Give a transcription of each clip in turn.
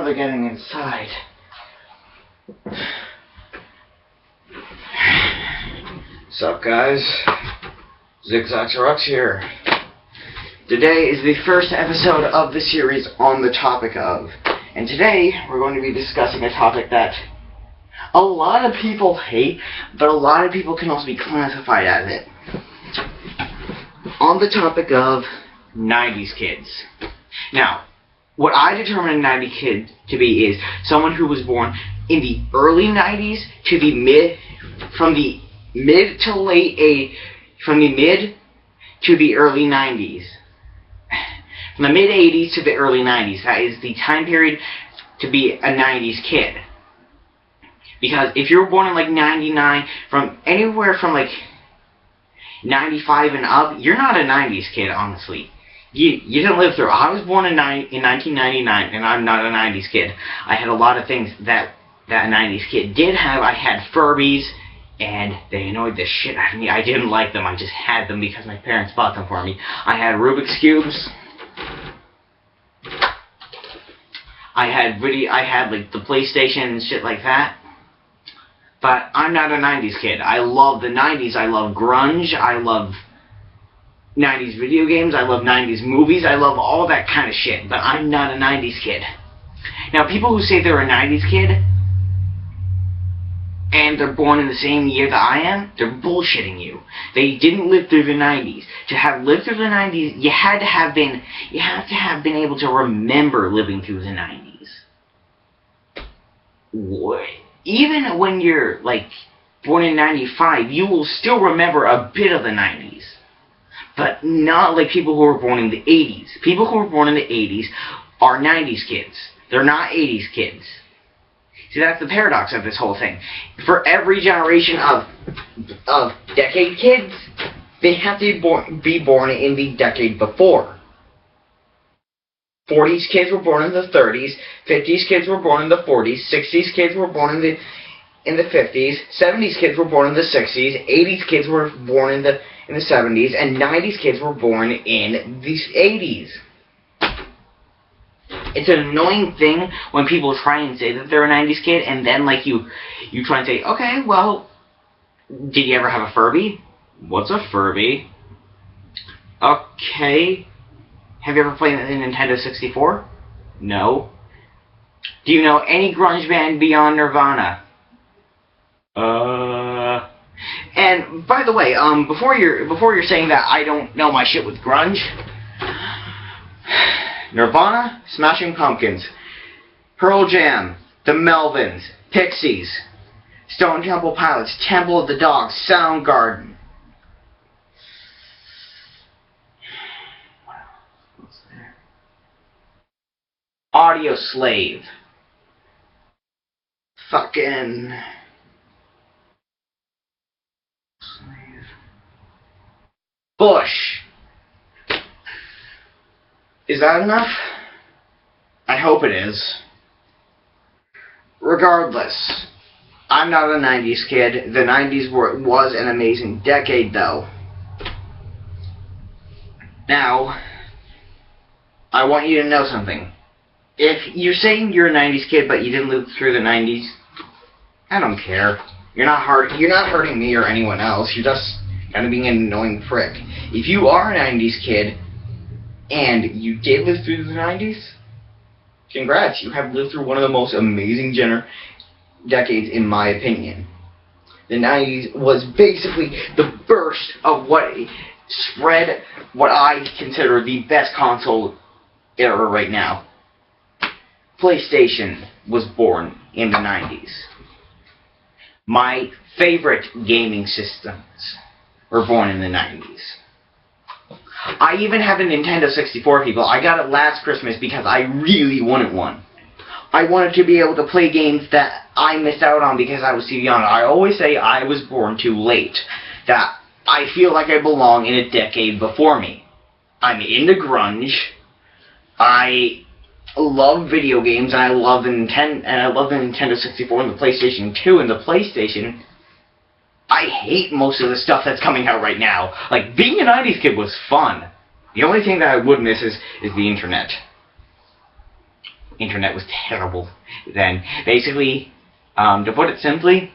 they're getting inside. What's up, guys? ZigZagsRux here. Today is the first episode of the series on the topic of, and today we're going to be discussing a topic that a lot of people hate, but a lot of people can also be classified as it. On the topic of 90s kids. Now, what I determine a 90s kid to be is someone who was born in the early 90s to the from the mid to the early 90s. From the mid 80s to the early 90s. That is the time period to be a 90s kid. Because if you're born in like 99, from anywhere from like 95 and up, you're not a 90s kid, honestly. You didn't live through. I was born in 1999, and I'm not a 90s kid. I had a lot of things that a 90s kid did have. I had Furbies, and they annoyed the shit out of me. I didn't like them. I just had them because my parents bought them for me. I had Rubik's Cubes. I had like the PlayStation and shit like that. But I'm not a 90s kid. I love the 90s. I love grunge. I love 90s video games. I love 90s movies. I love all that kind of shit. But I'm not a 90s kid. Now, people who say they're a 90s kid and they're born in the same year that I am, they're bullshitting you. They didn't live through the 90s. To have lived through the 90s, you have to have been able to remember living through the 90s. What? Even when you're, like, born in 95, you will still remember a bit of the 90s. But not like people who were born in the 80s. People who were born in the 80s are 90s kids. They're not 80s kids. See, that's the paradox of this whole thing. For every generation of decade kids, they have to be born in the decade before. 40s kids were born in the 30s, 50s kids were born in the 40s, 60s kids were born in the 50s, 70s kids were born in the 60s, 80s kids were born in the 70s, and 90s kids were born in the 80s. It's an annoying thing when people try and say that they're a 90s kid, and then like you try and say, okay, well, did you ever have a Furby? What's a Furby? Okay. Have you ever played the Nintendo 64? No. Do you know any grunge band beyond Nirvana? And by the way, before you're saying that I don't know my shit with grunge, Nirvana, Smashing Pumpkins, Pearl Jam, The Melvins, Pixies, Stone Temple Pilots, Temple of the Dog, Soundgarden. Audio Slave. Fucking Slave. Bush. Is that enough? I hope it is. Regardless, I'm not a 90s kid. The 90s was an amazing decade, though. Now, I want you to know something. If you're saying you're a 90s kid, but you didn't live through the 90s, I don't care. You're not hurting me or anyone else. You're just kind of being an annoying prick. If you are a 90s kid, and you did live through the 90s, congrats. You have lived through one of the most amazing decades, in my opinion. The 90s was basically the burst of what spread what I consider the best console era right now. PlayStation was born in the 90s. My favorite gaming systems were born in the 90s. I even have a Nintendo 64, people. I got it last Christmas because I really wanted one. I wanted to be able to play games that I missed out on because I was too young. I always say I was born too late. That I feel like I belong in a decade before me. I'm into grunge. I love video games, and I love the Nintendo 64 and the PlayStation 2 and the PlayStation. I hate most of the stuff that's coming out right now. Like, being a 90s kid was fun. The only thing that I would miss is the internet. internet was terrible then. Basically, to put it simply,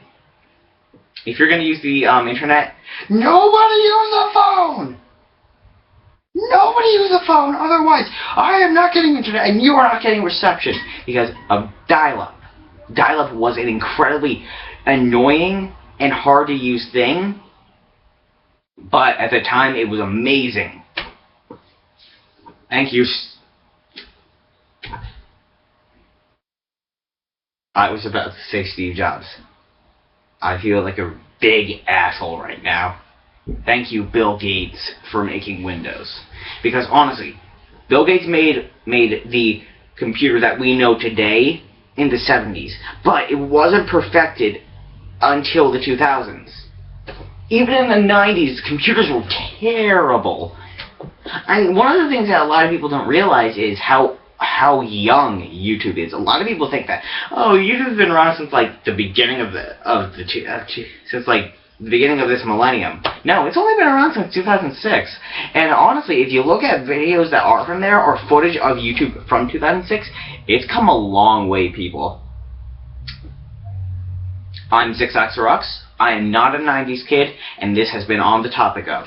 if you're going to use the internet, nobody use a phone! Nobody use a phone, otherwise I am not getting internet and you are not getting reception because of dial-up. Dial-up was an incredibly annoying and hard to use thing, but at the time it was amazing. Thank you. I was about to say Steve Jobs. I feel like a big asshole right now. Thank you, Bill Gates, for making Windows. Because honestly, Bill Gates made the computer that we know today in the 70s, but it wasn't perfected until the 2000s. Even in the 90s, computers were terrible. And one of the things that a lot of people don't realize is how young YouTube is. A lot of people think that, oh, YouTube's been around since like the beginning of since like the beginning of this millennium. No, it's only been around since 2006. And honestly, if you look at videos that are from there or footage of YouTube from 2006, it's come a long way, people. I'm Zixaxarux. I am not a 90s kid, and this has been On the Topic of.